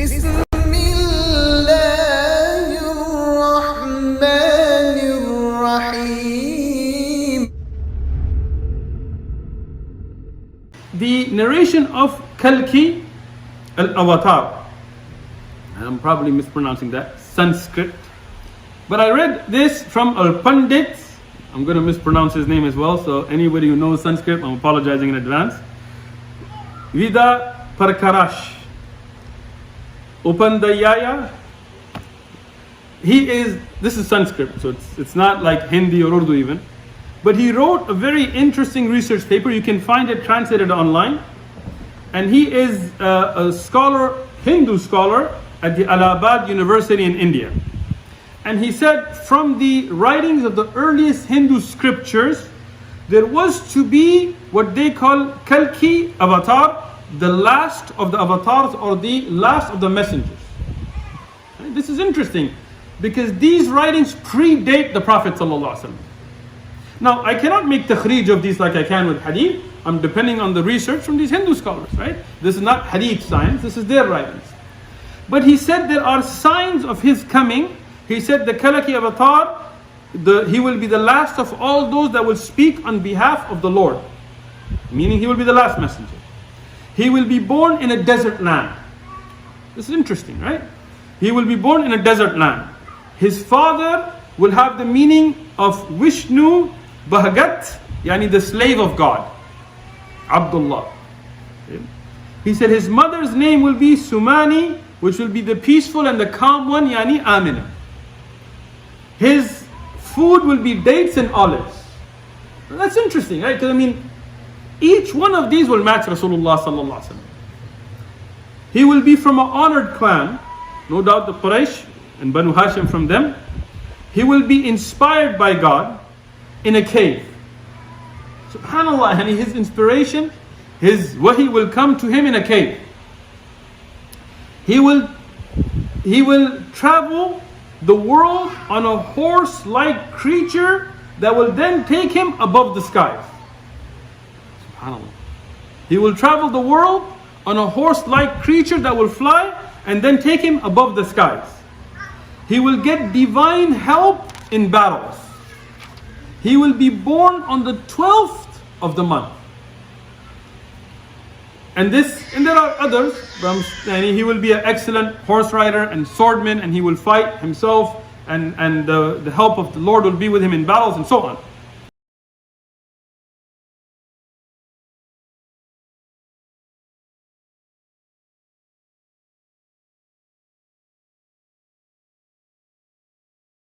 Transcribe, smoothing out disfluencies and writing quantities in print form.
بسم الله الرحمن الرحيم. The narration of Kalki al-Avatar, I'm probably mispronouncing that, Sanskrit, but I read this from al-Pandit. I'm going to mispronounce his name as well, so anybody who knows Sanskrit, I'm apologizing in advance. Vida Parkarash Upandayaya. This is Sanskrit, so it's not like Hindi or Urdu even, but he wrote a very interesting research paper. You can find it translated online, and he is a scholar, Hindu scholar at the Allahabad University in India. And he said from the writings of the earliest Hindu scriptures, there was to be what they call Kalki avatar, the last of the avatars or the last of the messengers. And this is interesting because these writings predate the Prophet ﷺ. Now, I cannot make takhrij of these like I can with hadith. I'm depending on the research from these Hindu scholars, right? This is not hadith science, this is their writings. But he said there are signs of his coming. He said the Kalki avatar, he will be the last of all those that will speak on behalf of the Lord. Meaning he will be the last messenger. He will be born in a desert land. This is interesting, right? He will be born in a desert land. His father will have the meaning of Vishnu Bhagat, yani the slave of God, Abdullah. He said his mother's name will be Sumani, which will be the peaceful and the calm one, yani Amina. His food will be dates and olives. That's interesting, right? Because each one of these will match Rasulullah sallallahu alaihi wasallam. He will be from an honored clan, no doubt the Quraysh and Banu Hashim from them. He will be inspired by God in a cave. Subhanallah, and his inspiration, his wahi will come to him in a cave. He will travel the world on a horse-like creature that will then take him above the skies. SubhanAllah. He will travel the world on a horse-like creature that will fly and then take him above the skies. He will get divine help in battles. He will be born on the 12th of the month. And there are others. He will be an excellent horse rider and swordman, and he will fight himself, and the help of the Lord will be with him in battles and so on.